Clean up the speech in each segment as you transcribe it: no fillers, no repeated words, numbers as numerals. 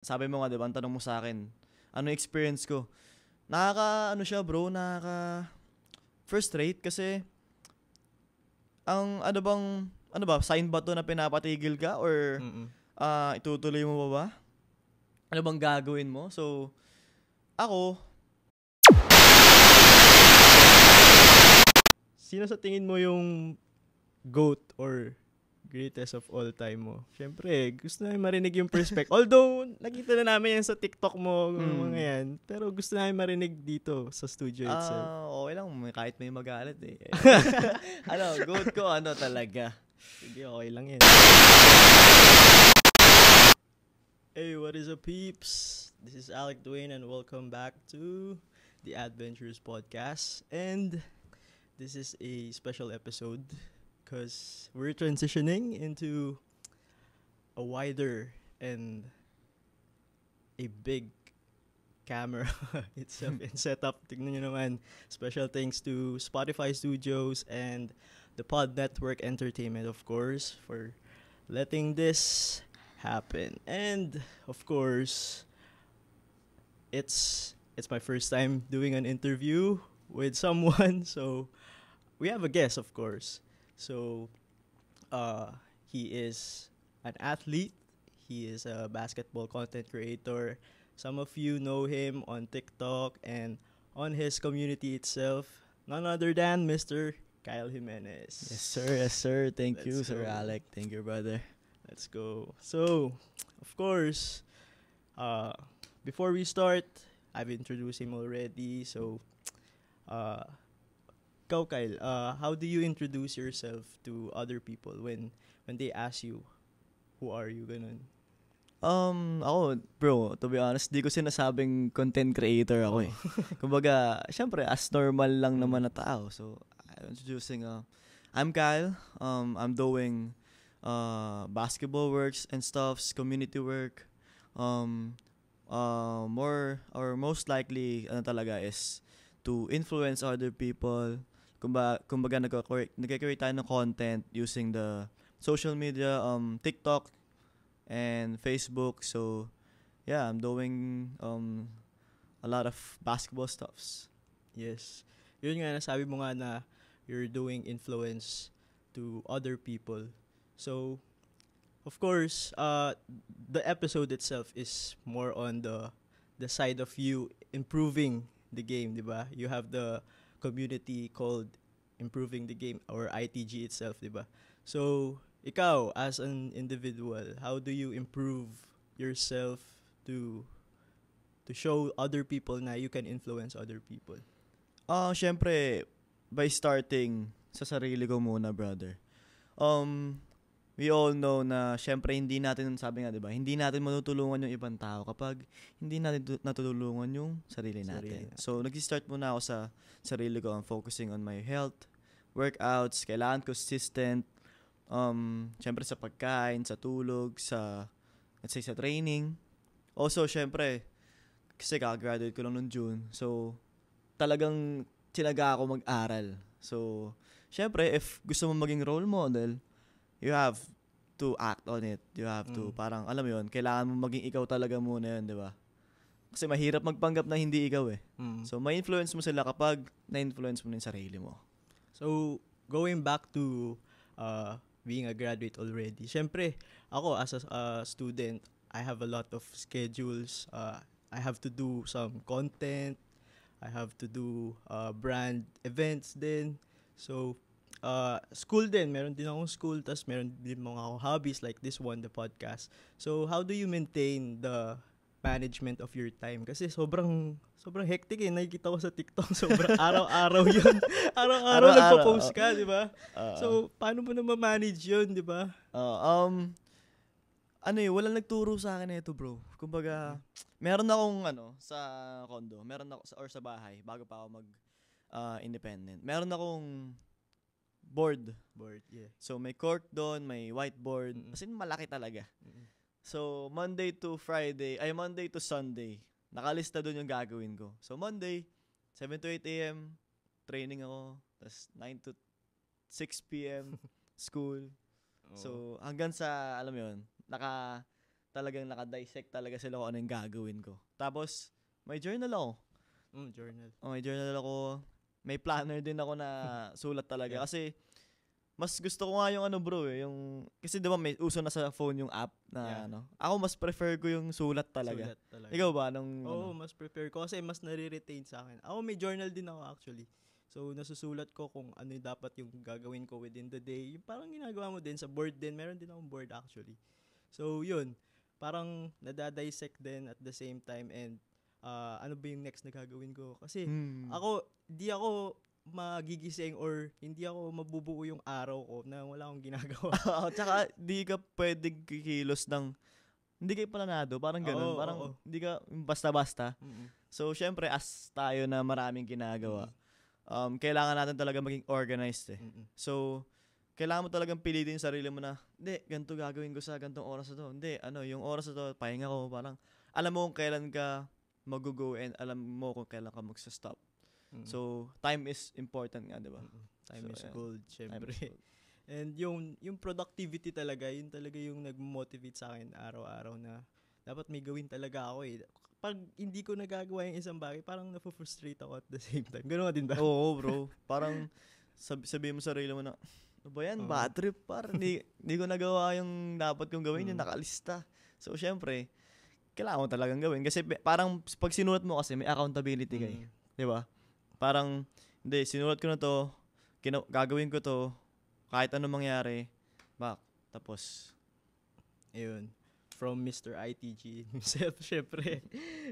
Sabi mo nga, diba, ang tanong mo sa akin, ano yung experience ko? Siya bro, frustrate kasi, sign ba to na pinapatigil ka or itutuloy mo ba? Ano bang gagawin mo? So, ako, Sino sa tingin mo yung GOAT or greatest of all time mo? Siyempre, gusto namin marinig yung perspective. Although, nakita na namin yan sa TikTok mo, mga yan. Pero gusto namin marinig dito sa studio itself. Okay lang, kahit may magalit eh. GOAT ko, talaga. Sige, okay lang yan. Hey, what is up, peeps? This is Alec Duane and welcome back to the Adventures Podcast. And this is a special episode because we're transitioning into a wider and a big camera itself and setup. Tignan nyo naman. Special thanks to Spotify Studios and the Pod Network Entertainment, of course, for letting this happen. And of course, it's my first time doing an interview with someone, so we have a guest, of course. So he is an athlete. He is a basketball content creator. Some of you know him on TikTok and on his community itself. None other than Mr. Kyle Jimenez. Yes, sir. Thank you, Let's Sir go. Alec. Thank you, brother. Let's go. So, of course, before we start, I've introduced him already. So, ikaw, Kyle, how do you introduce yourself to other people when they ask you, who are you, ganun? Ako, bro, to be honest, di ko sinasabing content creator ako eh. Kumbaga, syempre, as normal lang naman na tao. So, I'm introducing, I'm Kyle. I'm doing basketball works and stuffs, community work. Most likely, talaga is to influence other people. Kumbaga nagka-create tayo ng content using the social media, TikTok, and Facebook. So, yeah, I'm doing a lot of basketball stuffs. Yes. Yun nga, nasabi mo nga na you're doing influence to other people. So, of course, the episode itself is more on the side of you improving the game, di ba? You have the community called Improving the Game or ITG itself, di ba? So, ikaw, as an individual, how do you improve yourself to show other people na you can influence other people? Syempre, by starting sa sarili ko muna, brother. We all know na syempre hindi natin, sabi nga, 'di ba? Hindi natin matutulungan yung ibang tao kapag hindi natin natutulungan yung sarili natin. So, nag-start muna ako sa sarili ko. I'm focusing on my health, workouts, kailangan consistent. Syempre sa pagkain, sa tulog, let's say sa training. Also, syempre, kasi kaka-graduate ko lang noong June. So, talagang tinaga ako mag-aral. So, syempre, if gusto mo maging role model, you have to act on it. You have to, parang, alam mo yun, kailangan mo maging ikaw talaga muna yun, di ba? Kasi mahirap magpanggap na hindi ikaw eh. So, may influence mo sila kapag na-influence mo na yung sarili mo. So, going back to being a graduate already, syempre, ako as a student, I have a lot of schedules. I have to do some content. I have to do brand events din. So, school din. Meron din akong school. Tas meron din mga hobbies like this one, the podcast. So, how do you maintain the management of your time? Kasi sobrang hectic eh. Nakikita ko sa TikTok. Sobrang araw-araw yun. Araw-araw nagpo-post ka, di ba? So, paano mo na ma-manage yun, di ba? Walang nagturo sa akin ito, bro. Kumbaga, meron akong sa condo, meron ako sa bahay bago pa ako independent. Meron akong board, yeah. So may cork doon, may whiteboard. As in malaki talaga. So Monday to Sunday, nakalista doon yung gagawin ko. So Monday, 7 to 8 a.m. training ako, tas 9 to 6 p.m. school. So hanggang sa alam mo yun, talagang nakadissect talaga sila kung ano yung gagawin ko. Tapos, may journal ako. Journal. May journal ako. May planner din ako na sulat talaga. Yeah. Kasi, mas gusto ko nga yung ano bro yung, kasi diba may uso na sa phone yung app na ano. Ako mas prefer ko yung sulat talaga. Sulat talaga. Ikaw ba? Mas prepare ko kasi mas nare-retain sa akin. Ako may journal din ako actually. So, nasusulat ko kung ano yung dapat yung gagawin ko within the day. Yung parang ginagawa mo din sa board din. Meron din akong board actually. So, yun. Parang nadadissect din at the same time and ano ba yung next na gagawin ko. Kasi di ako magigising or hindi ako mabubuo yung araw ko na wala akong ginagawa. Tsaka, di ka pwedeng kikilos ng, hindi kayo planado. Parang ganun. Parang hindi ka basta-basta. So, syempre, as tayo na maraming ginagawa, kailangan natin talaga maging organized eh. So, kailangan mo talagang pilitin yung sarili mo na, hindi, ganito gagawin ko sa gantong oras na to. Hindi, yung oras na to, pahinga ko. Parang, alam mo kung kailan ka mag-go and alam mo kung kailan ka magsa-stop. So, time is important nga, di ba? Time is gold, syempre. Time is gold. And yung productivity talaga, yun talaga yung nag-motivate sa akin araw-araw na dapat may gawin talaga ako eh. Pag hindi ko nagagawa yung isang bagay, parang na-frustrate ako at the same time. Ganun din ba? Oo, bro. Parang sabihin mo sa sarili mo na, ano ba yan? Bad trip. Parang hindi ko nagawa yung dapat kong gawin, yung nakalista. So, syempre, kailangan mo talagang gawin. Kasi parang pag sinulat mo kasi, may accountability kayo. Di ba? Parang, hindi, sinulat ko na to, gagawin ko to, kahit anong mangyari, tapos. Ayun. From Mr. ITG himself, syempre.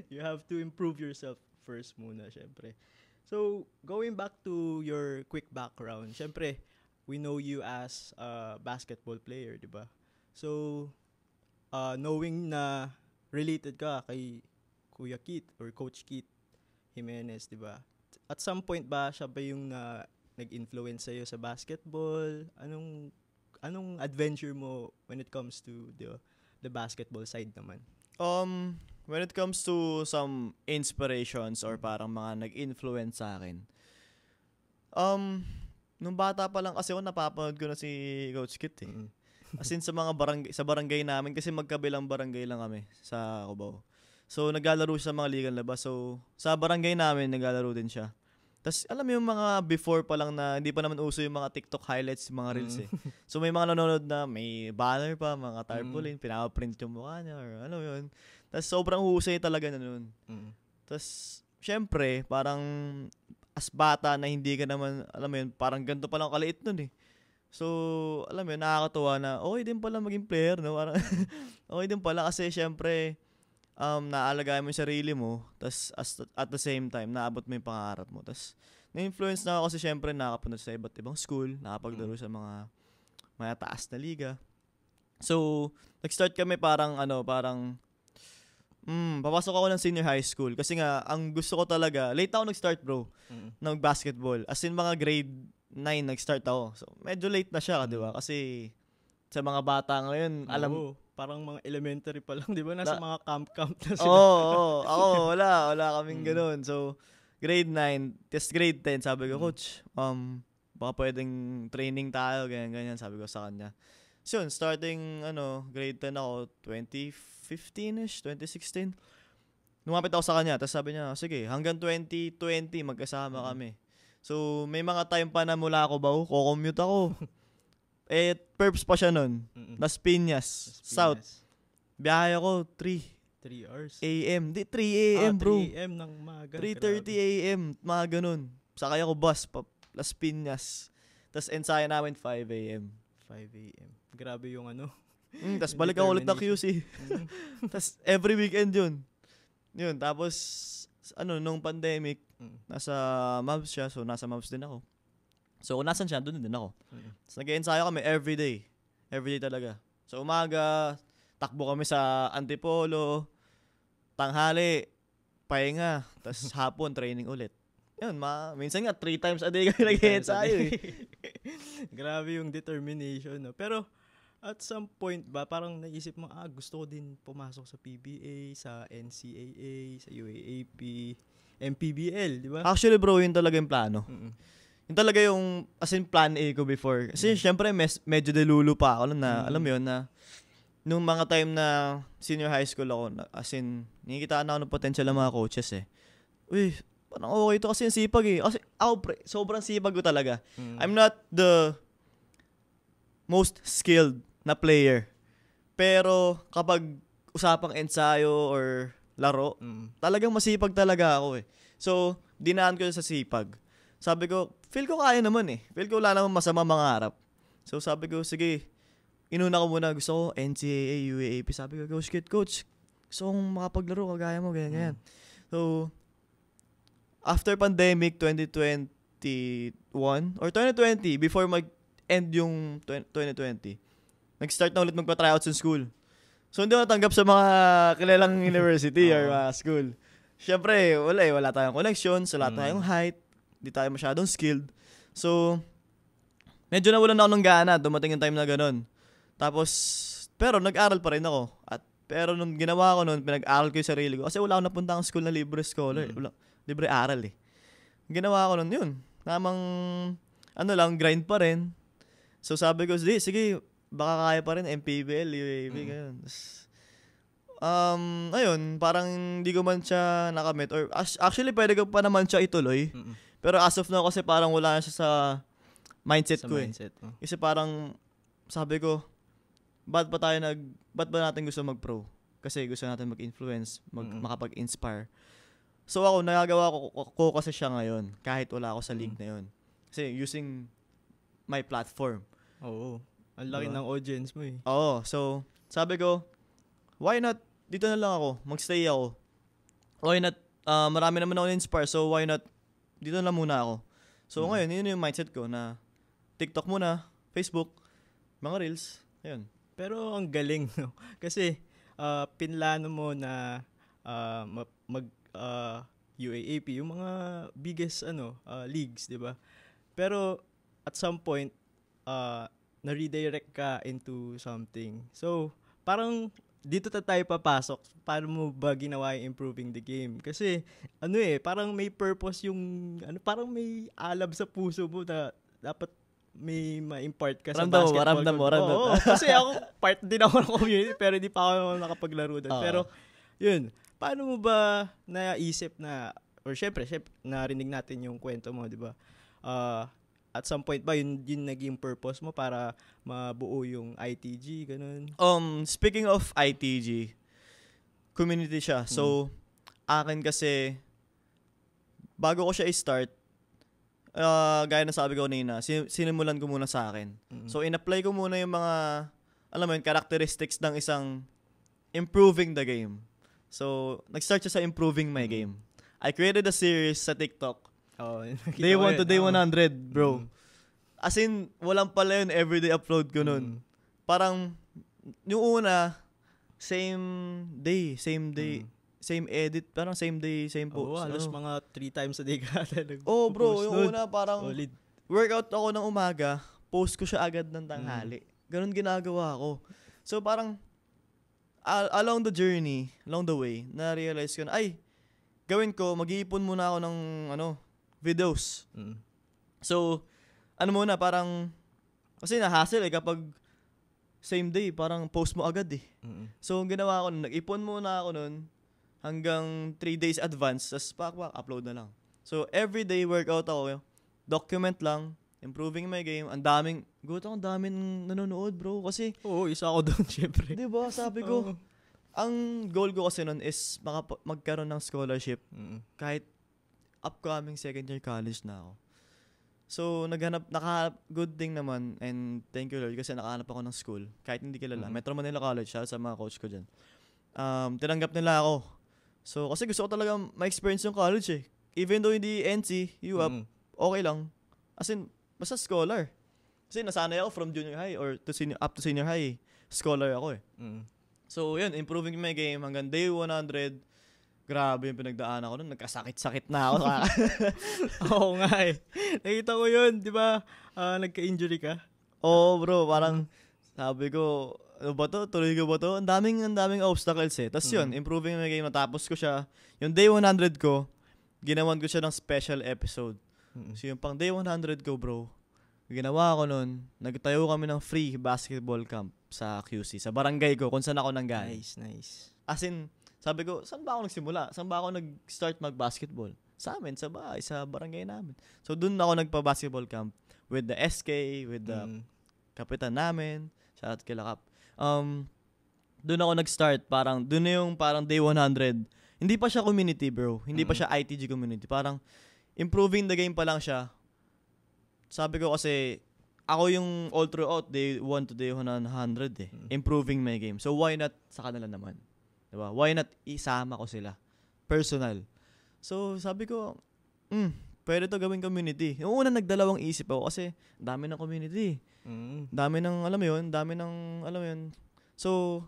You have to improve yourself first muna, syempre. So, going back to your quick background, syempre, we know you as a basketball player, di ba? So, knowing na related ka kay Kuya Kit or Coach Kit Jimenez, di ba? At some point ba siya ba yung nag-influence sa'yo sa basketball? Anong adventure mo when it comes to the basketball side naman? When it comes to some inspirations or parang mga nag-influence sa akin, nung bata pa lang kasi ako napapanood ko na si Coach Kit eh. As in sa barangay namin kasi magkabilang barangay lang kami sa Cubao. So naglalaro siya sa mga ligang labas. So sa barangay namin naglalaro din siya. Tapos alam mo yung mga before pa lang na hindi pa naman uso yung mga TikTok highlights, yung mga reels eh. So may mga nanonood na may banner pa, mga tarpaulin, pinaprint yung mukha niya or ano yun. Tapos sobrang husay talaga na nun. Tapos syempre parang as bata na hindi ka naman, alam mo yun, parang ganito pa lang kaliit nun eh. So, alam mo yun, nakakatuwa na, okay din pala maging player, no? Parang, okay din pala kasi syempre, naalagaan mo yung sarili mo, tas at the same time, naabot mo yung pangarap mo. Tas, na-influence na ako kasi syempre, nakapunod sa iba't ibang school, nakapaglaro sa mga taas na liga. So, nag-start kami papasok ako ng senior high school kasi nga, ang gusto ko talaga, late ako nag-start bro, ng basketball. As in mga grade 9 nag-start ako. So, medyo late na siya, di ba? Kasi sa mga bata ngayon, parang mga elementary pa lang, di ba? Nasa mga camp na sila. Ako, wala kaming ganun. So, grade 9, tas grade 10, sabi ko, Coach, baka pwedeng training tayo, ganyan, sabi ko sa kanya. So, yun, starting, grade 10 ako, 2015-ish, 2016. Lumapit ako sa kanya, tapos sabi niya, sige, hanggang 2020, magkasama kami. So, may mga time pa na mula ako kukommute ako. Perps pa siya nun. Las Piñas, South. Biyahe ako, 3 hours. AM. 3 AM, bro. 3 AM ng maga. 3:30 AM, mga ganun. Sakay ako bus, Las Piñas. Tapos ensayo namin 5 AM. 5 AM. Grabe yung Tapos balik ako ulit na QC. Tapos every weekend yun. Tapos, nung pandemic, nasa Mavs siya, so nasa Mavs din ako. So, kung nasan siya, doon din ako. Tapos nag-ensayo kami everyday. Everyday talaga. So, umaga, takbo kami sa Antipolo, tanghali, pahinga, tapos hapon, training ulit. Yun, minsan nga, 3 times a day kami nag-ensayo eh. Grabe yung determination. No? Pero, at some point ba, parang naisip mo, gusto ko din pumasok sa PBA, sa NCAA, sa UAAP, MPBL, di ba? Actually, bro, yun talaga yung plano. Yun talaga yung, as in, plan A ko before. Kasi, syempre, medyo delulu pa ako na, alam mo yun, na nung mga time na senior high school ako, as in, nakikitaan ako ng potential ng mga coaches eh. Uy, parang okay ito kasi yung sipag eh. Kasi ako, sobrang sipag ko talaga. I'm not the most skilled na player. Pero kapag usapang ensayo or laro, talagang masipag talaga ako eh. So, dinaan ko sa sipag. Sabi ko, feel ko kaya naman eh. Feel ko wala naman masama mangarap. So, sabi ko, sige, inuna ko muna. Gusto ko NCAA, UAAP. Sabi ko, coach, gusto kong makapaglaro, kagaya mo, ganyan. So, after pandemic, 2021, or 2020, before mag-end yung 2020, nag-start na ulit magpa-tryouts in school. So, hindi ako natanggap sa mga kilalang university or mga school. Siyempre, wala tayong connections, wala tayong height, di tayo masyadong skilled. So, medyo nawalan ako ng gana, dumating yung time na ganun. Tapos, pero nag-aral pa rin ako. Pero nung ginawa ko nun, pinag-aral ko yung sarili ko. Kasi wala akong napuntang school na libre scholar. Libre aral eh. Ginawa ko nun, yun. Namang, grind pa rin. So, sabi ko, sige, baka kaya pa rin, MPBL, UAB, ganyan. Ayun, parang hindi ko man siya nakamit. Or actually, pwede ko pa naman siya ituloy. Pero as of now, kasi parang wala na siya sa mindset ko eh. Kasi parang, sabi ko, ba't ba natin gusto mag-pro? Kasi gusto natin mag-influence, makapag-inspire. So ako, nagagawa ko kasi siya ngayon, kahit wala ako sa league na yun. Kasi using my platform. Oo. Ang laki ng audience mo eh. Oo. So, sabi ko, why not, dito na lang ako, magstay ako. Why not, marami naman ako na-inspire, so why not, dito na muna ako. So ngayon, yun yung mindset ko na TikTok muna, Facebook, mga Reels, ayun. Pero ang galing, no? Kasi, pinlano mo na UAAP, yung mga biggest leagues, di ba? Pero, at some point, na-redirect ka into something. So, parang dito tayo papasok. Paano mo ba ginawa yung improving the game? Kasi, parang may purpose yung, parang may alab sa puso mo na dapat may ma-impart ka sa basketball. Ramdam mo. Oo, kasi ako, part din ako ng community, pero hindi pa ako nakapaglaro doon. Pero, yun, paano mo ba naisip na, or syempre, narinig natin yung kwento mo, di ba? At some point ba, yun naging purpose mo para mabuo yung ITG, ganun? Speaking of ITG, community siya. So, akin kasi, bago ko siya i-start, gaya na sabi ko kanina, sinimulan ko muna sa akin. So, in-apply ko muna yung mga, characteristics ng isang improving the game. So, nag-start siya sa improving my game. I created a series sa TikTok. Day 1 to day 100, bro. As in, walang pala yun everyday upload ko nun. Parang, yung una, same day, same edit, parang same day, same post. Halos mga 3 times a day ka bro, yung una parang solid. Workout ako ng umaga, post ko siya agad ng tanghali. Ganun ginagawa ko. So parang, along the journey, along the way, na-realize ko na, gawin ko, mag-iipon muna ako ng, videos. So, muna, parang, kasi na-hassle kapag same day, parang post mo agad eh. So, ginawa ko, nag-ipon muna ako nun, hanggang 3 days advance, tas upload na lang. So, everyday workout ako, document lang, improving my game, ang daming nanonood, bro, kasi, isa ako doon, syempre. Diba, sabi ko, ang goal ko kasi nun is magkaroon ng scholarship, kahit upcoming second year college na ako. So, good thing naman, and thank you Lord, kasi nakahanap ako ng school, kahit hindi kilala. Metro Manila College, sa mga coach ko dyan. Tinanggap nila ako. So, kasi gusto ko talaga ma-experience yung college eh. Even though hindi NC, UAP, okay lang. As in, basta scholar. Kasi nasanay ako from junior high or up to senior high, scholar ako eh. So, yun, improving my game hanggang day 100. Grabe yung pinagdaan ako nun. Nagkasakit-sakit na ako. Oo nga eh. Nakita ko yun, di ba? Nagka-injury ka? Oo, bro. Parang sabi ko, ano ba to? Tuloy ko ba to? Ang daming obstacles eh. Tapos yun, improving my game. Natapos ko siya. Yung day 100 ko, ginawan ko siya ng special episode. So yung pang day 100 ko, bro, Ginawa ko nun, nagtayo kami ng free basketball camp sa QC, sa barangay ko, kung saan ako nanggaling. Nice. As in, sabi ko, saan ba ako nagsimula? Saan ba ako nag-start mag-basketball? Sa amin, sa bahay, sa barangay namin. So, dun ako nagpa-basketball camp with the SK, with the kapitan namin. Shout out kila Kap. Dun ako nag-start. Parang, dun na yung parang day 100. Hindi pa siya community, bro. Hindi pa siya ITG community. Parang, improving the game pa lang siya. Sabi ko kasi, ako yung all throughout day 1 to day 100 eh. Improving my game. So, why not sa kanila naman? Diba? Why not isama ko sila? Personal. So, sabi ko, pwede to gawing community. Yung una, nagdalawang isip ako kasi dami ng community. Dami ng, alam mo yun. So,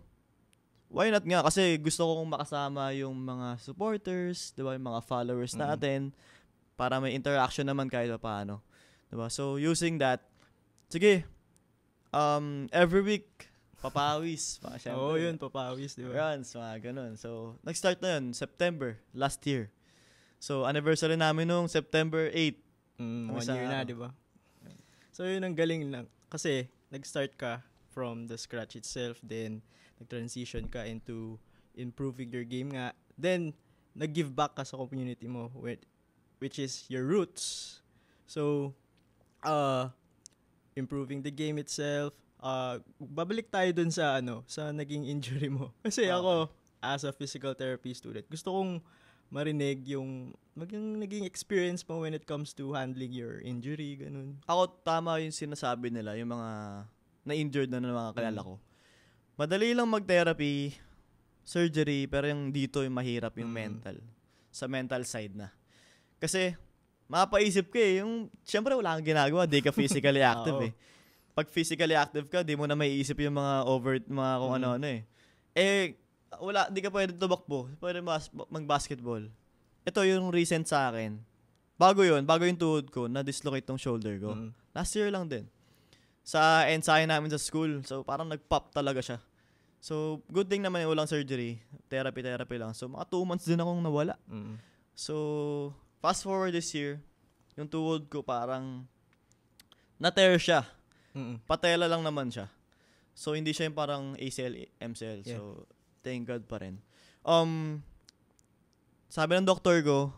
why not nga? Kasi gusto kong makasama yung mga supporters, diba? Yung mga followers natin para may interaction naman kahit paano. Diba? So, using that, sige, every week, papawis. Yun, papawis, di ba? Runs, mga ganun. So, nag-start na yun, September, last year. So, anniversary namin nung September 8. 1 year na, di ba? So, yun ang galing lang. Kasi, nag-start ka from the scratch itself, then, nag-transition ka into improving your game nga. Then, nag-give back ka sa community mo, which is your roots. So, improving the game itself, babalik tayo dun sa sa naging injury mo. Kasi ako, as a physical therapy student, gusto kong marinig yung naging experience mo when it comes to handling your injury, ganun. Ako, tama yung sinasabi nila, yung mga na-injured na ng mga kilala ko. Madali lang mag-therapy, surgery, pero yung dito yung mahirap yung mental. Sa mental side na. Kasi, mapaisip ka syempre wala kang ginagawa, di ka physically active eh. Pag physically active ka, di mo na maiisip yung mga mga kung ano-ano eh. Wala, di ka pwede tumakbo, pwede mag-basketball. Ito yung recent sa akin. Bago yung tuhod ko, na-dislocate tong shoulder ko. Last year lang din. Sa ensayo namin sa school, so parang nag-pop talaga siya. So, good thing naman yung walang surgery. Therapy lang. So, mga 2 months din akong nawala. So, fast forward this year, yung tuhod ko parang na-tear siya. Patela lang naman siya. So, hindi siya yung parang ACL, MCL. Yeah. So, thank God pa rin. Sabi ng doktor ko,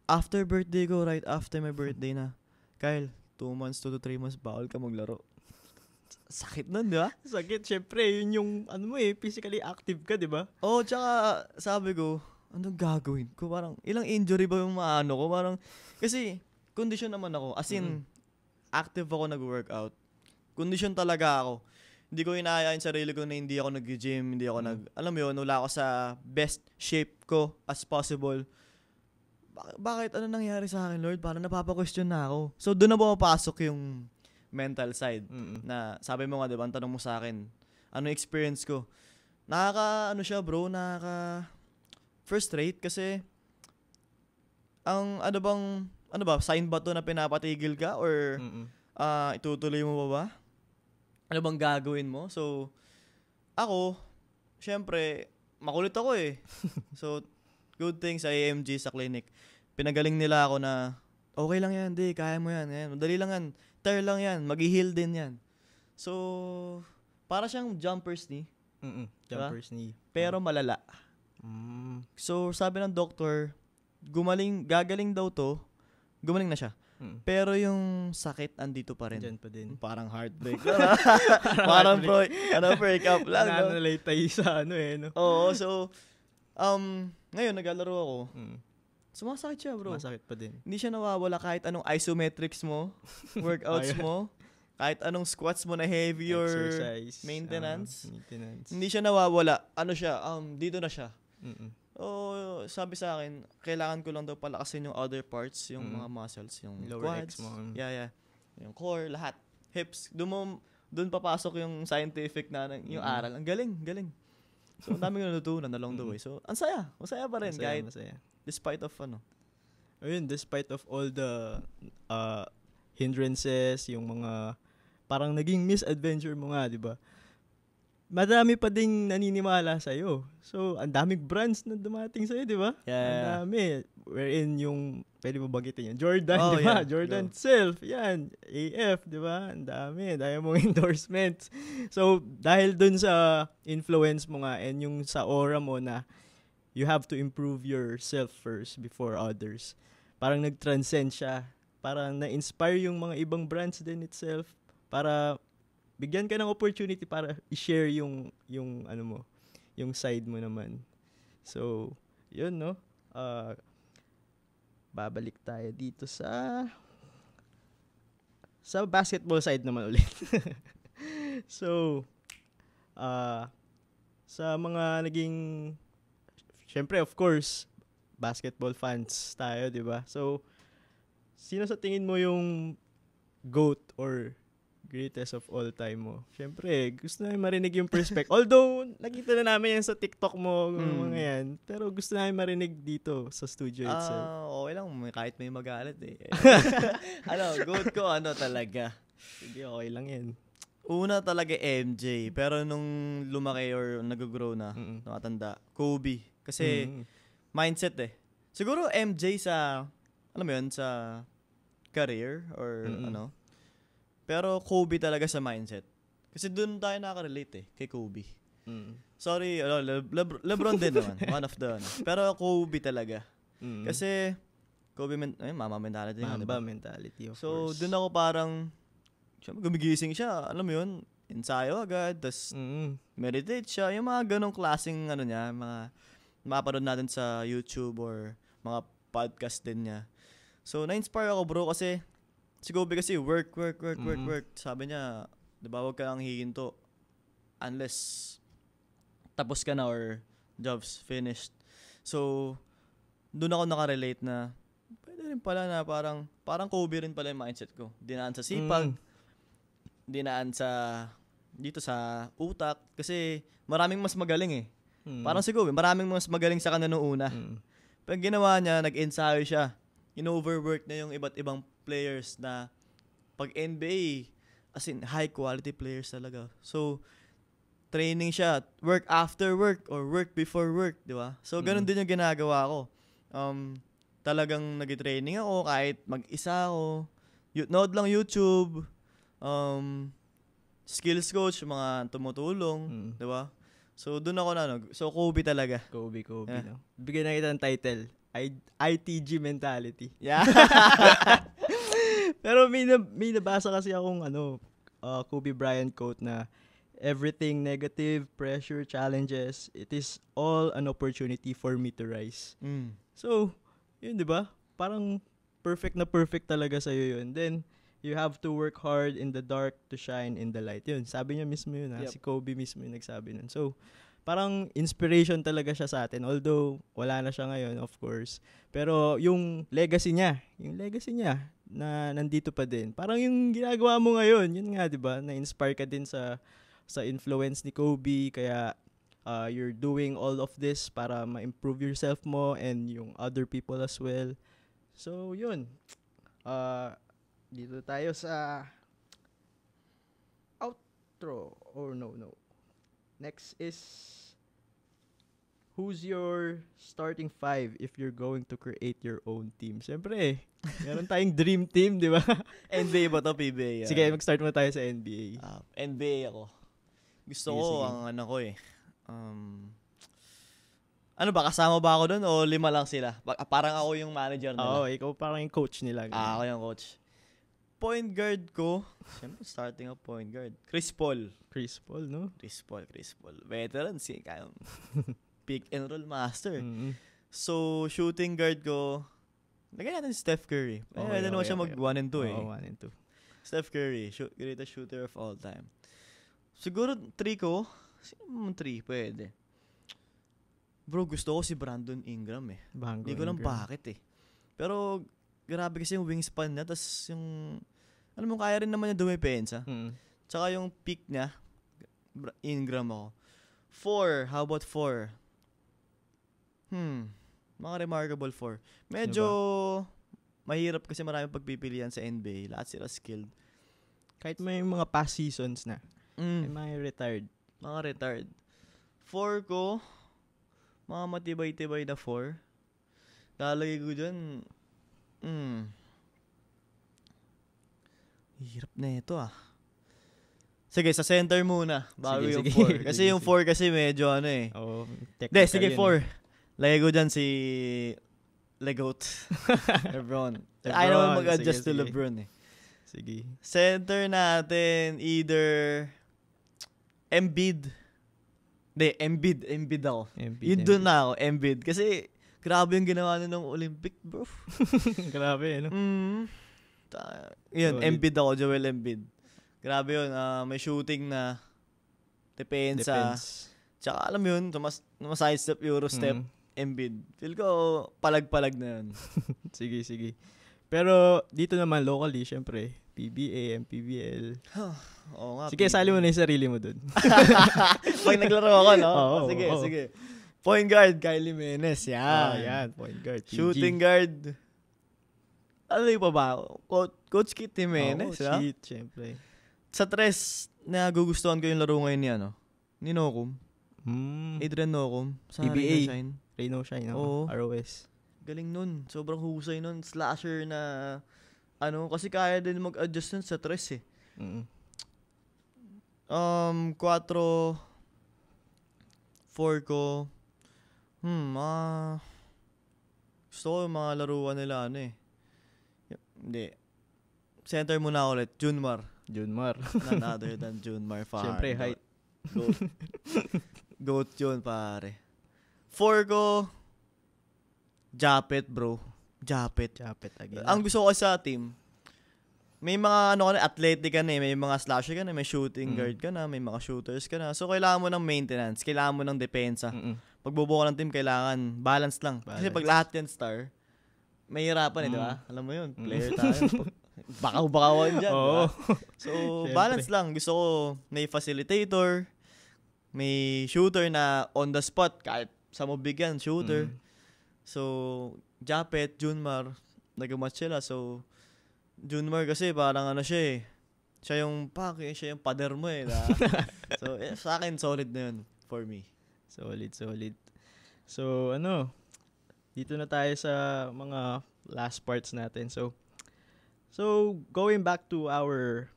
after birthday ko, right after my birthday na, Kyle, 2 months, 2 to 3 months, bawal ka maglaro. Sakit nun, di ba? Sakit, syempre, yun yung, physically active ka, di ba? Tsaka, sabi ko, anong gagawin ko? Parang, ilang injury ba yung maano ko? Parang, kasi, condition naman ako. As in, active ako nag-workout. Condition talaga ako. Hindi ko inaaya yung sarili ko na hindi ako nag-gym, hindi ako alam mo yun, wala ako sa best shape ko as possible. Bakit? Ano nangyari sa akin, Lord? Parang napapa-question na ako. So, doon na pumapasok yung mental side. Na sabi mo nga, diba, ang tanong mo sa akin, ano experience ko? Frustrate kasi ang ano ba, sign ba to na pinapatigil ka or itutuloy mo ba? Ano bang gagawin mo? So, ako, syempre, makulit ako eh. So, good thing sa AMG, sa clinic. Pinagaling nila ako na, okay lang yan, di, kaya mo yan. Madali lang yan. Tear lang yan. Mag-heal din yan. So, para siyang jumper's knee. Jumper's knee. Pero malala. So, sabi ng doktor, gagaling daw to. Gumaling na siya. Pero yung sakit andito pa rin. Diyan pa din. Parang heartbreak. Parang breakup lang. Nananalay tayo sa no? Oo, so, ngayon, naglalaro ako. Sumasakit siya, bro. Masakit pa din. Hindi siya nawawala kahit anong isometrics mo, workouts mo, kahit anong squats mo na heavy or exercise, maintenance. Maintenance. Hindi siya nawawala. Ano siya, dito na siya. Sabi sa akin, kailangan ko lang daw palakasin yung other parts, yung mga muscles, yung lower quads, legs mo. Yeah. Yung core, lahat. Hips. Doon papasok yung scientific na yung aral. Ang galing. So, ang dami ko natutunan along the way. So, ang saya. Masaya pa rin. Masaya. Despite of despite of all the hindrances, yung mga parang naging misadventure mo nga, di ba? madami pa ding naniniwala sa'yo. So, ang daming brands na dumating sa'yo, di ba? Yeah. Ang dami. Wherein yung, pwede mo bagitin yun, Jordan, Oh, di ba? yeah. Jordan Go. Self, yan. AF, di ba? Ang dami. Dahil mong endorsements. So, dahil dun sa influence mo nga and yung sa aura mo na you have to improve yourself first before others. Parang nag-transcend siya. Parang na-inspire yung mga ibang brands din itself para bigyan ka ng opportunity para i-share yung ano mo, yung side mo naman. So, yun, no? Babalik tayo dito sa basketball side naman ulit. So, sa mga naging, syempre, of course, basketball fans tayo, di ba? So, sino sa tingin mo yung GOAT or greatest of all time mo? Syempre, gusto namin marinig yung perspective. Although, nakita na namin yan sa TikTok mo, mga yan. Pero gusto namin marinig dito sa studio itself. Okay lang. Kahit may magalit eh. GOAT ko, talaga. Sige, okay lang yan. Una talaga MJ. Pero nung lumaki or nag-grow na, nakatanda, Kobe. Kasi, mindset eh. Siguro MJ sa, alam mo yun, sa career or Pero Kobe talaga sa mindset. Kasi doon tayo nakaka-relate kay Kobe. Sorry, LeBron din naman. One of the Pero Kobe talaga. Kasi Kobe, mama mentality. Mamba mentality, of so, course. doon ako parang, gumigising siya. Alam mo yun, ensayo agad. Tapos, meditate siya. Yung mga ganong klaseng, niya, mga mapanood natin sa YouTube or mga podcast din niya. So, na-inspire ako, bro, kasi si Kobe kasi work. Sabi niya, diba, huwag ka lang hihinto unless tapos ka na or job's finished. So, doon ako nakarelate na pwede rin pala na parang Kobe rin pala yung mindset ko. Dinaan sa sipag, dinaan dito sa utak. Kasi maraming mas magaling eh. Parang si Kobe, maraming mas magaling sa kanya noong una. Pag ginawa niya, nag-ensayo siya. In-overwork na yung iba't ibang players na pag NBA, as in high quality players talaga. So, training siya, work after work or work before work, di ba? So, ganun din yung ginagawa ko. Talagang nag-training ako kahit mag-isa ako. Nood lang YouTube, skills coach, mga tumutulong, di ba? So, dun ako so, Kobe talaga. Kobe, yeah. No? Bigyan na kita ng title. ITG mentality. Yeah. Pero may nabasa kasi akong Kobe Bryant quote na everything negative, pressure, challenges, it is all an opportunity for me to rise. So, yun, di ba? Parang perfect talaga sa'yo yun. Then, you have to work hard in the dark to shine in the light. Yun, sabi niya mismo yun. Yep. Si Kobe mismo yung nagsabi nun. So, parang inspiration talaga siya sa atin. Although, wala na siya ngayon, of course. Pero yung legacy niya na nandito pa din. Parang yung ginagawa mo ngayon, yun nga, di ba? Na-inspire ka din sa influence ni Kobe. Kaya, you're doing all of this para ma-improve yourself mo and yung other people as well. So, yun. Dito tayo sa outro. Or no. Next is, who's your starting five if you're going to create your own team? Siyempre, meron tayong dream team, di ba? NBA ba to, PBA? Sige, mag-start mo tayo sa NBA. NBA ako. Gusto ko, ang ko ano ba, kasama ba ako doon o 5 lang sila? Parang ako yung manager nila. Oo, ikaw parang yung coach nila. Ako yung coach. Point guard ko, siyempre starting up point guard. Chris Paul, no? Chris Paul. Veteran, pick and roll master. So, shooting guard ko, lagyan natin si Steph Curry. Pwede naman siya mag 1 and 2 eh. 1 and 2. Steph Curry, greatest shooter of all time. Siguro 3 ko, sino mo 3? Pwede. Bro, gusto ko si Brandon Ingram eh. Hindi ko lang bakit eh. Pero, grabe kasi yung wingspan niya, tas yung, alam mo, kaya rin naman niya dumepensa. Tsaka yung peak niya, Ingram ako. 4, how about 4? Mga remarkable 4. Medyo, mahirap kasi maraming pagpipilian sa NBA. Lahat sila skilled. Kahit may mga past seasons na, may mga retired. Mga retard. 4 ko, mga matibay-tibay na 4. Lalagay ko dyan, hirap na ito Sige, sa center muna, bago Sige, yung sige. 4. Kasi Sige, yung sige. 4 kasi medyo Oo, Hindi, technical sige, yun 4. Lagay ko dyan si Legoat. Lebron. Ayaw naman mag-adjust to sige. Lebron Sige. Center natin, either Embiid. Hindi, Embiid ako. Yun doon na ako, Embiid. Kasi, grabe yung ginawa nila ng Olympic, bro. Grabe, no? Yun, Solid. Embiid ako, Joel Embiid. Grabe yun, may shooting na, depensa. Depends. Tsaka alam mo yun, side step, euro step, Embiid. Feel ko, palag-palag na yun. Sige, sige. Pero, dito naman, locally, syempre, PBA, MPBL. Oo nga. Sige, sali mo na yung sarili mo dun. Pag naglaro ako, no? Oo, sige, oo. sige. Point guard, Kylie Menes. Yan. Yan, point guard. PG. Shooting guard. Ano yung pa ba? Coach Kit Jimenez, ha? Cheat, syempre. Sa tres, nagugustuhan ko yung laro ngayon ni Nokum. Adrian Nokum. Sa PBA. Reno Shine. Reno Shine, no? Oo. ROS. Galing nun. Sobrang husay nun. Slasher na, kasi kaya din mag-adjust nun sa tres, 4, 4 ko. Gusto ko yung mga laruan nila, Hindi. Center muna ako ulit. Junmar. None other than Junmar Fajardo. Syempre, height. Goat yun, pare. 4 ko, Japet, bro. Japet again. Ang gusto ko sa team, may mga athletic ka na may mga slasher ka na, may shooting guard ka na, may mga shooters ka na. So, kailangan mo ng maintenance, kailangan mo ng depensa. Pag bubuo ka ng team, kailangan balance lang. Kasi pag lahat yan star, may hirapan di ba? Alam mo yun, player tayo. Bakaw-bakawan dyan, diba? So, balance lang. Gusto ko may facilitator, may shooter na on the spot, kahit sa mo bigyan, shooter. So, Japet, Junmar, nag-match sila. So, Junmar kasi parang siya siya yung siya yung pader mo diba? So, sa akin, solid na yun for me. Solid. So, dito na tayo sa mga last parts natin. So going back to our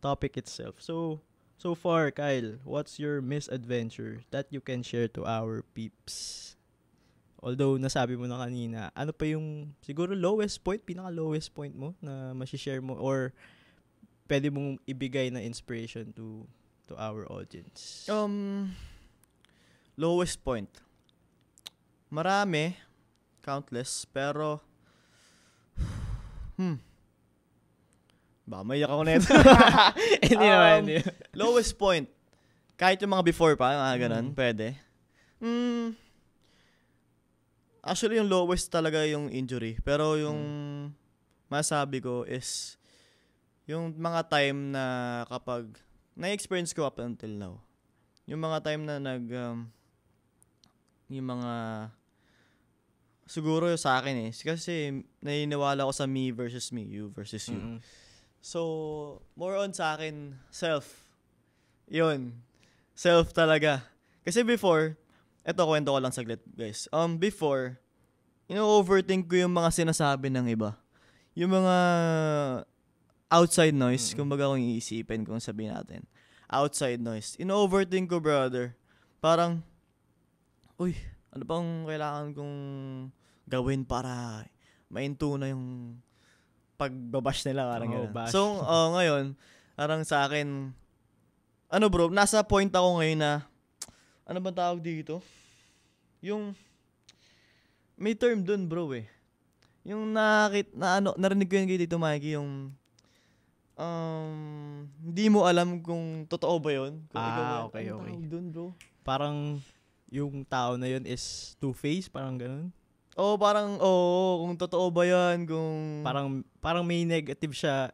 topic itself. So far, Kyle, what's your misadventure that you can share to our peeps? Although, nasabi mo na kanina, ano pa yung siguro pinaka-lowest point mo na masishare mo or pwede mong ibigay na inspiration to our audience? Lowest point. Marami, countless, pero maiyak ako na ito. Hindi naman. Lowest point. Kahit yung mga before pa, ganun, pwede. Actually, yung lowest talaga yung injury. Pero yung masabi ko is yung mga time na kapag na-experience ko up until now. Yung mga time na yung mga siguro sa akin kasi naniniwala ko sa me versus me, you versus you. So, more on sa akin, self. Yun. Self talaga. Kasi before, eto kwento ko lang saglit, guys. Before, overthink ko yung mga sinasabi ng iba. Yung mga outside noise, kumbaga kung iisipin kung sabihin natin. Outside noise. Overthink ko, brother. Parang, ano bang kailangan kong gawin para mainto na yung pagbabash nila, parang gano'n. So, ngayon, parang sa akin, bro, nasa point ako ngayon na, ano ba tawag dito? Yung, may term dun, bro, Yung narinig ko yun kay Tito Mikey, yung, hindi mo alam kung totoo ba yun. Kung ikaw okay. Tawag dun, bro? Parang, yung tao na yun is two-faced, parang ganun. Kung totoo ba yan, kung... Parang may negative siya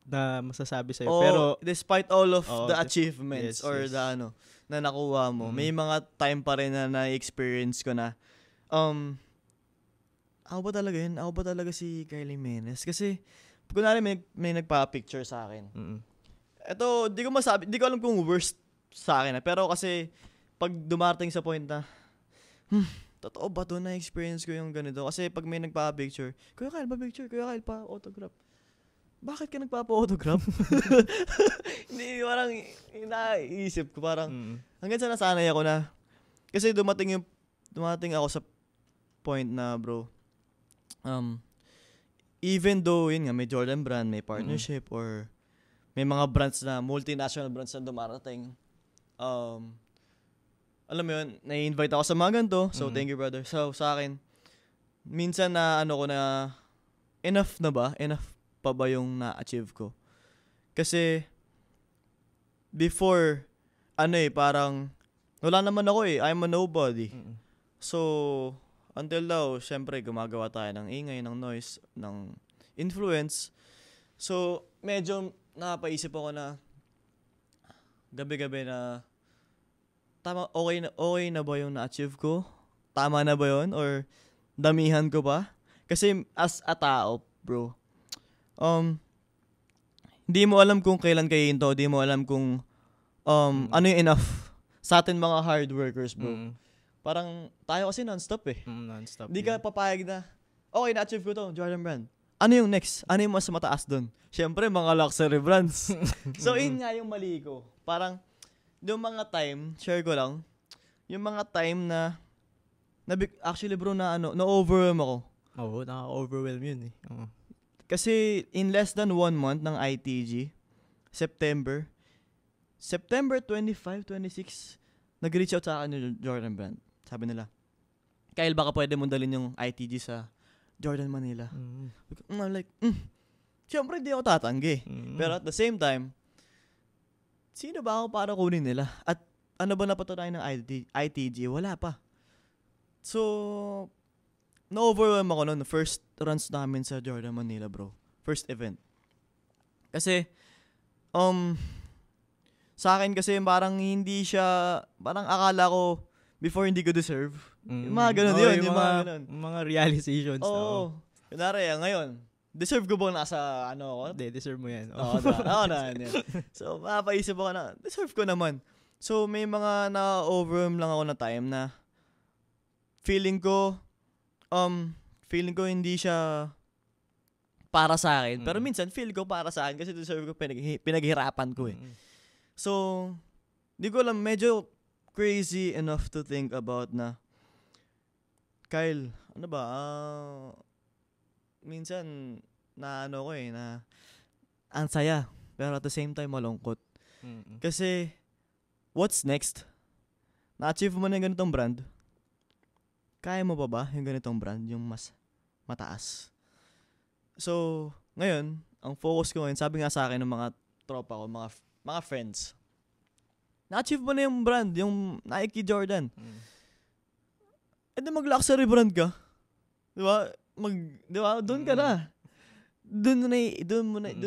na masasabi sa'yo. Pero, despite all of the achievements yes. the na nakuha mo, may mga time pa rin na na-experience ko na, ako ba talaga yun? Ako ba talaga si Kylie Menes? Kasi, kunwari may nagpa-picture sa akin. Ito, di ko alam kung worst sa akin. Pero kasi, pag dumarating sa point na, totoo ba to na experience ko yung ganito? Kasi pag may nagpa-picture, Kuya Kyle, pa-picture. Kuya Kyle, pa-autograph. Bakit ka nagpapa-autograph? Hindi, parang inaisip ko. Parang, hanggang sa nasanay ako na, kasi dumating ako sa point na, bro, even though, yun nga, may Jordan brand, may partnership, or may mga brands na, multinational brands na dumarating, alam mo yun, nai-invite ako sa mga ganito, so thank you, brother. So, sa akin, minsan na, enough na ba? Enough pa ba yung na-achieve ko? Kasi, before, parang, wala naman ako I'm a nobody. So, until now, syempre, gumagawa tayo ng ingay, ng noise, ng influence. So, medyo napaisip ako na, gabi-gabi na, okay na ba yung na-achieve ko? Tama na ba yun? Or, damihan ko pa? Kasi, as a tao, bro, hindi mo alam kung kailan kayo hinto, hindi mo alam kung, ano yung enough sa atin mga hard workers, bro. Parang tayo kasi non-stop Non-stop. Hindi ka papayag na, okay, na-achieve ko to, Jordan Brand. Ano yung next? Ano yung mas mataas dun? Siyempre, mga luxury brands. So, yun nga yung mali ko. Parang, yung mga time, share ko lang, yung mga time na actually bro, na-overwhelm ako. Oo, naka-overwhelm yun Kasi, in less than 1 month ng ITG, September 25, 26, nag-reach out sa akin yung Jordan Brand. Sabi nila, Kyle, baka pwede mong dalhin yung ITG sa Jordan Manila. I'm like, syempre di ako tatanggi. Pero at the same time, sino ba ako para kunin nila? At ano ba napatunayan ng ITG? Wala pa. So, na-overwhelm ako noon. First runs namin sa Jordan Manila, bro. First event. Kasi, sa akin kasi parang hindi siya, parang akala ko before hindi ko deserve. Yung mga ganun yun. Yung mga ganun. Mga realizations. Oo. Kunwari, ngayon, deserve ko bang nasa ako? Hindi, deserve mo yan. Oo, na yan. So, mapaisip ako na, deserve ko naman. So, may mga na-overwhelm lang ako na time na feeling ko hindi siya para sa akin. Pero minsan, feel ko para sa akin kasi deserve ko, pinaghirapan ko So, di ko alam, medyo crazy enough to think about na, Kyle, ano ba, minsan, na ang saya, pero at the same time, malungkot. Kasi, what's next? Na-achieve mo na yung ganitong brand? Kaya mo pa ba yung ganitong brand, yung mas mataas? So, ngayon, ang focus ko ngayon, sabi nga sa akin ng mga tropa ko, mga friends, na-achieve mo na yung brand, yung Nike Jordan. E di mag-luxury brand ka. Di ba? Doon ka na. Doon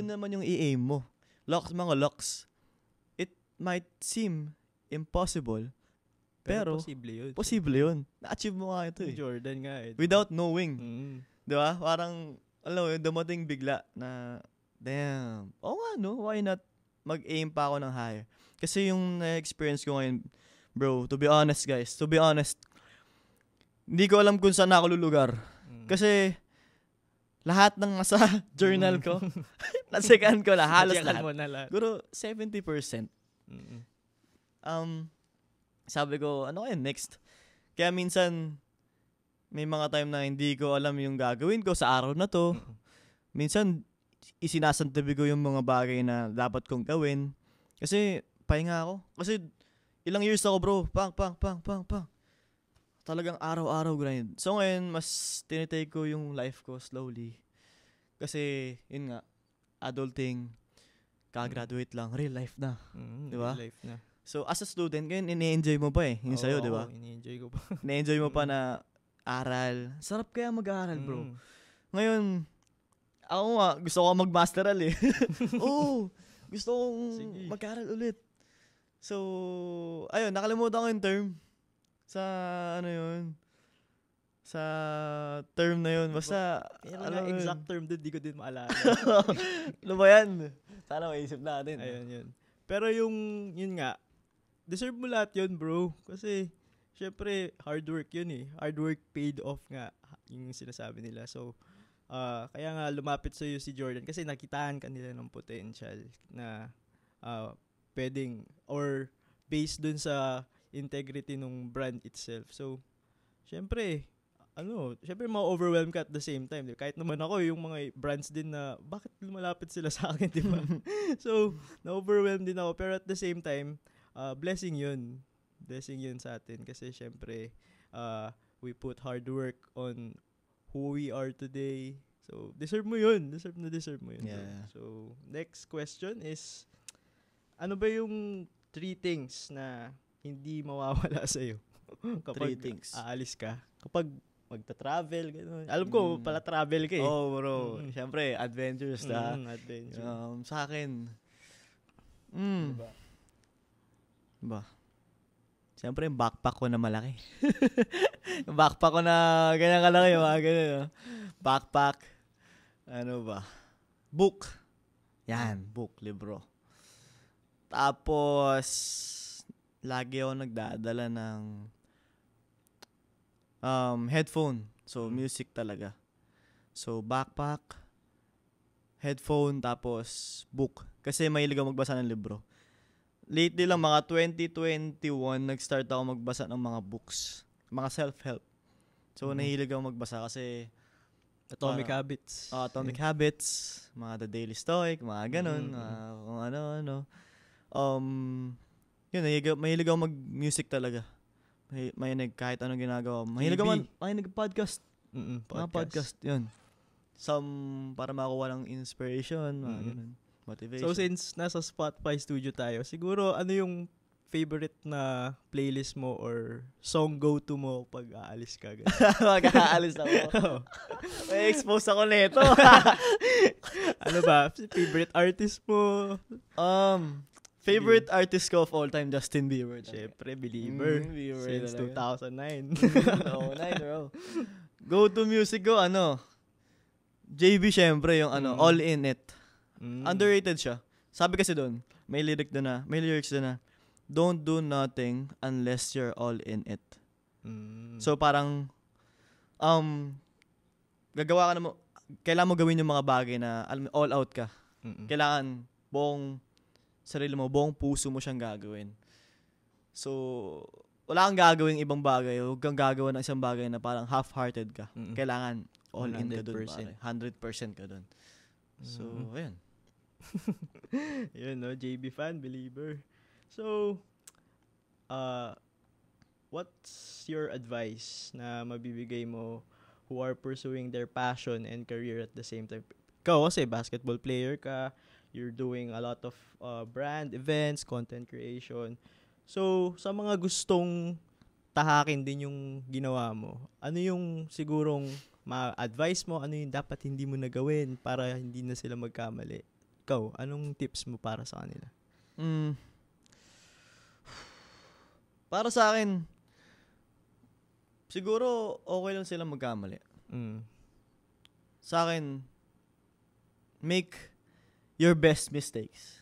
naman yung i-aim mo. Mga locks. It might seem impossible, pero posible yun. Na-achieve mo nga ito Jordan nga without knowing. Di ba? Parang, alam mo, dumating bigla na, damn, nga why not mag-aim pa ako ng higher? Kasi yung na-experience ko ngayon, bro, to be honest, hindi ko alam kung saan ako lulugar. Kasi, lahat ng nasa journal ko, nasikan ko na, halos lahat. Guro, 70%. Sabi ko, ano kaya next? Kaya minsan, may mga time na hindi ko alam yung gagawin ko sa araw na to. Minsan, isinasantabi ko yung mga bagay na dapat kong gawin. Kasi, pahinga ako. Kasi, ilang years ako, bro. Pang. Talagang araw-araw grind. So, ngayon, mas tinitake ko yung life ko slowly. Kasi, yun nga, adulting, kaka-graduate lang, real life na. Di ba? Real life na. So, as a student, ngayon, ini-enjoy mo pa yung sa'yo, di ba? Ini-enjoy ko pa. ini-enjoy mo pa na aral. Sarap kaya mag-aaral, bro. Ngayon, ako nga, gusto ko mag-masteral gusto kong mag-aaral ulit. So, ayun, nakalimutan ko yung term. sa term na yun. Basta, Pero na exact term doon, di ko din maalala. ano ba yan? Sana maisip natin. Ayun, yun. Pero yun nga, deserve mo lahat yun, bro. Kasi, syempre, hard work yun eh. Hard work paid off nga, yung sinasabi nila. So, kaya nga lumapit sa'yo si Jordan kasi nakitaan ka nila ng potential na pwedeng, or based dun sa integrity ng brand itself. So, syempre, ma-overwhelm ka at the same time. Diba? Kahit naman ako, yung mga brands din na, bakit lumalapit sila sa akin, di ba? So, na-overwhelm din ako. Pero at the same time, blessing yun. Blessing yun sa atin. Kasi syempre, we put hard work on who we are today. So, deserve mo yun. Deserve mo yun. Yeah. So, next question is, ano ba yung 3 things na hindi mawawala sa'yo kapag 3 things. aalis ka? Kapag magta-travel, gano'n. Alam ko, pala travel ka eh. Oh, bro. Siyempre, adventures na. Adventure. Sa akin, Ba? Siyempre, yung backpack ko na malaki. Yung backpack ko na ganyan kalaki, mga ganyan. No? Backpack. Ano ba? Book. Yan, book, libro. Tapos, lagi ako nagdadala ng headphone. So, music talaga. So, backpack, headphone, tapos book. Kasi mahilig ako magbasa ng libro. Lately lang, mga 2021, nag-start ako magbasa ng mga books. Mga self-help. So, nahilig ako magbasa kasi Atomic Habits. Atomic Habits, mga The Daily Stoic, mga ganun, kung ano-ano. Yun, mahilig ako mag-music talaga. Mahilig kahit anong ginagawa. Mahilig ako podcast. Mga podcast, yun. Para makuha ng inspiration, mga ganun. Motivation. So, since nasa Spotify studio tayo, siguro ano yung favorite na playlist mo or song go-to mo pag aalis ka? Mag-aalis ako. May expose ako nito. Ano ba? Favorite artist mo? Favorite artist ko of all time, Justin Bieber. Syempre, Believer. Believer Since talaga. 2009. 2009, bro. Go-to music ko, JB syempre, yung All In It. Underrated siya. Sabi kasi doon, may lyrics doon na, don't do nothing unless you're all in it. So parang, kailangan mo gawin yung mga bagay na all out ka. Kailangan buong sarili mo, buong puso mo siyang gagawin. So, wala kang gagawin ibang bagay. Huwag kang gagawa ng isang bagay na parang half-hearted ka. Kailangan all in ka doon. 100% ka doon. So, ayan. Yun, no? JB fan, Believer. So, what's your advice na mabibigay mo who are pursuing their passion and career at the same time? Ikaw kasi basketball player ka, you're doing a lot of brand events, content creation. So, sa mga gustong tahakin din yung ginawa mo, ano yung sigurong ma-advise mo, ano yung dapat hindi mo na gawin para hindi na sila magkamali? Ikaw, anong tips mo para sa kanila? Para sa akin, siguro okay lang sila magkamali. Sa akin, make your best mistakes.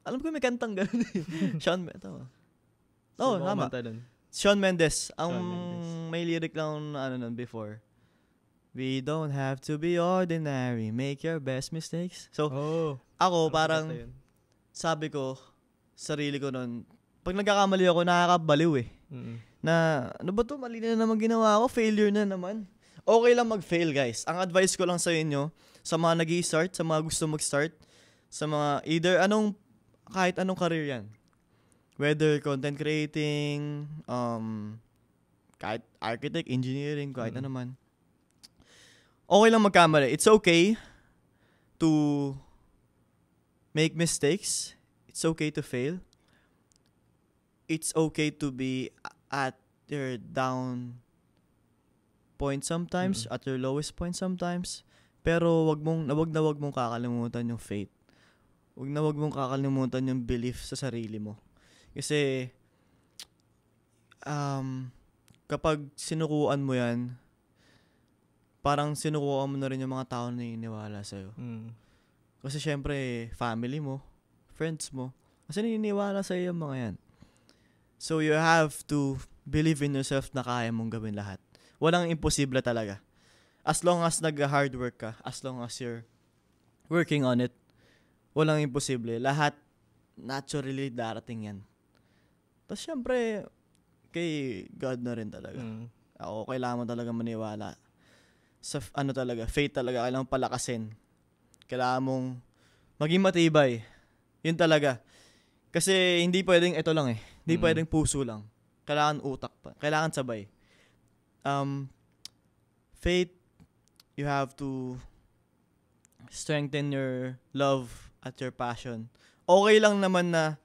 Alam ko may kantang gano'n eh. Shawn Mendes. Tama. Shawn Mendes. May lyric lang nun before. We don't have to be ordinary. Make your best mistakes. So, ako parang, sabi ko, sarili ko nun, pag nagkakamali ako, nakakabaliw eh. Na, ano ba to? Mali na naman ginawa ko. Failure na naman. Okay lang mag-fail, guys. Ang advice ko lang sa inyo, sa mga nag-i-start, sa mga gusto mag-start, sa mga kahit anong career yan. Whether content creating, kahit architect, engineering, kahit ano man. Okay lang magkamali. It's okay to make mistakes. It's okay to fail. It's okay to be at your down point sometimes, at your lowest point sometimes. Pero wag mong kakalimutan yung faith. Wag mong kakalimutan yung belief sa sarili mo. Kasi kapag sinukuan mo yan, parang sinukuha mo na rin yung mga tao na naniniwala sa'yo. Kasi syempre, family mo, friends mo, kasi naniniwala sa'yo yung mga yan. So you have to believe in yourself na kaya mong gawin lahat. Walang imposible talaga. As long as nag-hard work ka, as long as you're working on it, walang imposible. Lahat naturally darating yan. Tapos syempre, kay God na rin talaga. Ako, kailangan mo talaga maniwala. Sa faith talaga, kailangan mong palakasin. Kailangan mong maging matibay. Yun talaga. Kasi hindi pwedeng ito lang eh. Hindi pwedeng puso lang. Kailangan utak pa. Kailangan sabay. Faith, you have to strengthen your love at your passion. Okay lang naman na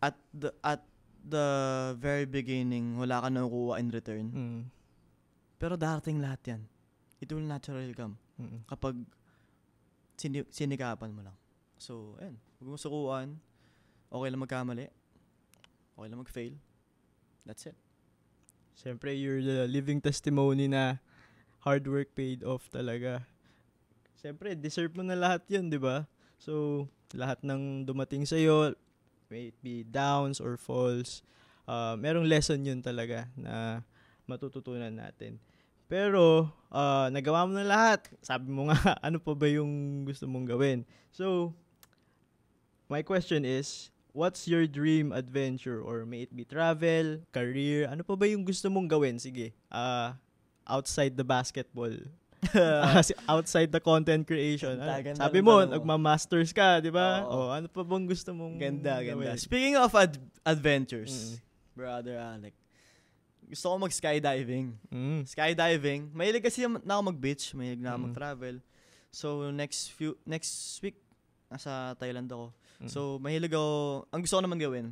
at the very beginning, wala ka nakukuha in return. Pero darating lahat yan. It will naturally come. Kapag sinikapan mo lang. So, ayun. Huwag mo sukuan. Okay lang magkamali. Okay lang mag-fail. That's it. Siyempre, you're the living testimony na hard work paid off talaga. Siyempre, deserve mo na lahat yun, di ba? So, lahat ng dumating sa'yo, may it be downs or falls, merong lesson yun talaga na matututunan natin. Pero, nagawa mo na lahat. Sabi mo nga, ano pa ba yung gusto mong gawin? So, my question is, what's your dream adventure? Or may it be travel, career? Ano pa ba yung gusto mong gawin? Sige, outside the basketball. Outside the content creation. Ganda Sabi mo, nagma-masters ka, di ba? Ano pa bang gusto mong gawin? Speaking of adventures, Brother Alec, gusto ko mag-skydiving. Skydiving. Mahilig kasi na ako mag-beach. Mahilig na ako mag-travel. So, next week, nasa Thailand ako. So, mahilig ako. Ang gusto ko naman gawin,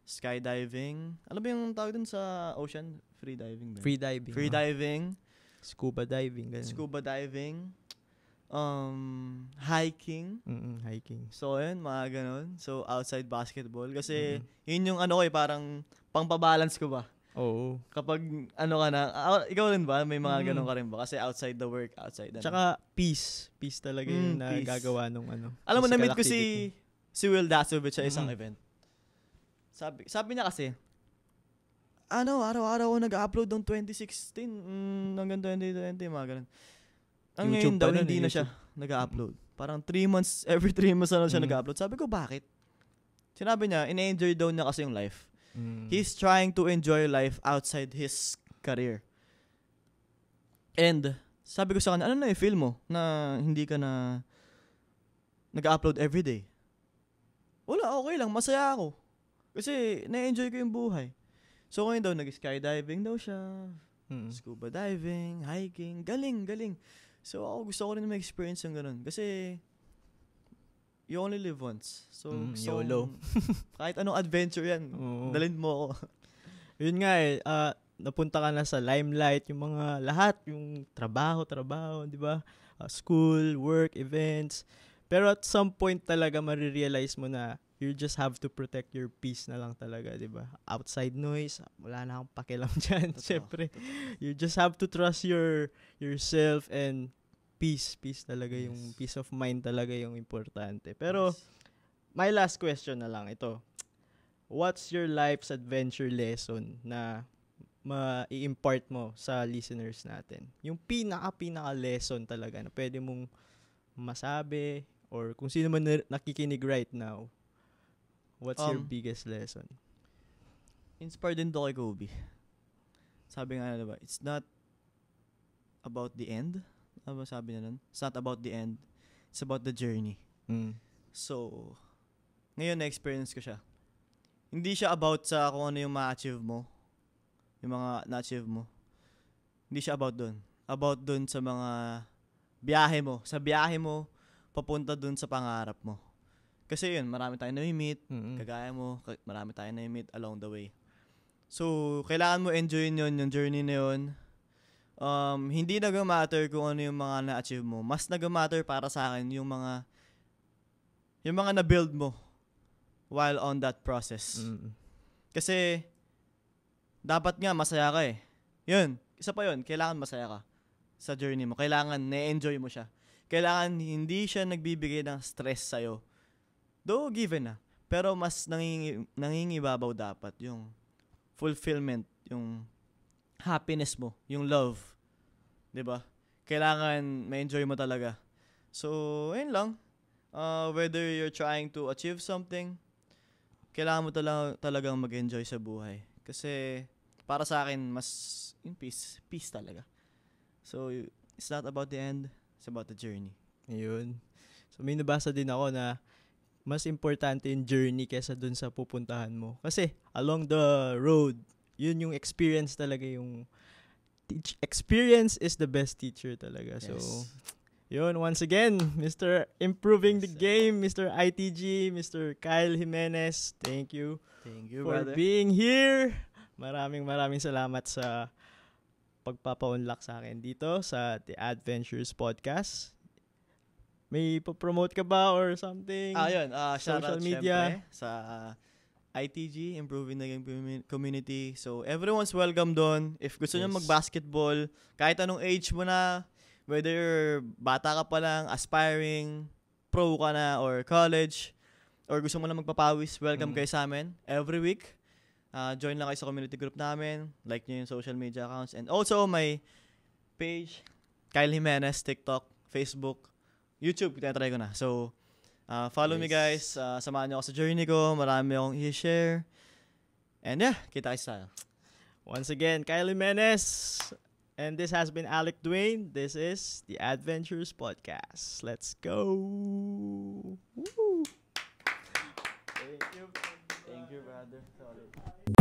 skydiving. Ano ba yung tawag dun sa ocean? Free diving ba? Free diving. Scuba diving. Ganun. Scuba diving. Hiking. Hiking. So, yun, mga ganun. So, outside basketball. Kasi, yun yung parang pangpabalance ko ba? Oo. Kapag ka na, ikaw rin ba? May mga ganun ka rin ba? Kasi outside the work, outside Tsaka peace. Peace talaga yung nagagawa nung Alam mo, na-meet ko si Will Dasovich sa isang event. Sabi niya kasi, araw-araw ako nag-upload noong 2016, hanggang 2020, mga ganun. Ang ngayon daw, hindi na siya nag-upload. Parang every 3 months na siya nag-upload. Sabi ko, bakit? Sinabi niya, ina-enjoy daw niya kasi yung life. He's trying to enjoy life outside his career. And, sabi ko sa kanya, ano na yung feel mo na hindi ka na nag-upload everyday? Wala, okay lang, masaya ako. Kasi, na-enjoy ko yung buhay. So, ngayon daw, nag-skydiving daw siya, scuba diving, hiking, galing. So, ako gusto ko rin ma-experience yung ganun. Kasi, you only live once. So YOLO. Kahit anong adventure yan, dalhin mo ako. Yun nga napunta ka na sa limelight, yung mga lahat, yung trabaho, di ba? School, work, events. Pero at some point talaga marirealize mo na you just have to protect your peace na lang talaga, di ba? Outside noise, wala na akong pakialam dyan. Siyempre, you just have to trust yourself and peace talaga, yung peace of mind talaga yung importante. Pero, my last question na lang ito. What's your life's adventure lesson na ma-i-impart mo sa listeners natin? Yung pinaka lesson talaga na pwede mong masabi or kung sino man nakikinig right now, what's your biggest lesson? Inspired din to kay Kobe. Sabi nga diba, it's not about the end. Ano sabi niya nun? It's not about the end. It's about the journey. So, ngayon na-experience ko siya. Hindi siya about sa kung ano yung ma-achieve mo. Yung mga na-achieve mo. Hindi siya about dun. About dun sa mga biyahe mo. Sa biyahe mo, papunta dun sa pangarap mo. Kasi yun, marami tayong na-meet. Kagaya mo, marami tayong na-meet along the way. So, kailangan mo enjoyin yun, yung journey na yun. Hindi nag-matter kung ano yung mga na-achieve mo. Mas nag-matter para sa akin yung mga na-build mo while on that process. Kasi dapat nga masaya ka eh. Yun, isa pa yun, kailangan masaya ka. sa journey mo. Kailangan na-enjoy mo siya. Kailangan hindi siya nagbibigay ng stress sa'yo. Though given na. Pero mas nangingibabaw dapat yung fulfillment, yung happiness mo, yung love. 'Di ba? Kailangan ma-enjoy mo talaga. So, ayun lang. Whether you're trying to achieve something, kailangan mo talagang mag-enjoy sa buhay. Kasi para sa akin, mas yung peace talaga. So, it's not about the end, it's about the journey. Ayun. So may nabasa din ako na mas importante yung journey kesa dun sa pupuntahan mo. Kasi along the road, yun yung experience talaga yung experience is the best teacher talaga. Yes. So yun, once again, Mr. Improving the Game, Mr. ITG, Mr. Kyle Jimenez, thank you for brother. being here. Maraming salamat sa pagpapa-unlock sa akin dito sa The Adventures Podcast. May promote ka ba or something? Yun. Shout Social out media. syempre sa ITG, Improving the Game Community. So, everyone's welcome doon. If gusto nyo mag-basketball, kahit anong age mo na, whether bata ka pa lang, aspiring, pro ka na, or college, or gusto mo na magpapawis, welcome kayo sa amin. Every week, join lang kayo sa community group namin. Like nyo yung social media accounts. And also, my page, Kyle Jimenez, TikTok, Facebook, YouTube, tinatry ko na. So, follow me guys. Samahan niyo ako sa journey ko. Marami akong i-share. And yeah, kita kayo sa Once again, Kyle Jimenez. And this has been Alec Dwayne. This is the Adventures Podcast. Let's go. Woo. Thank you, brother. Sorry.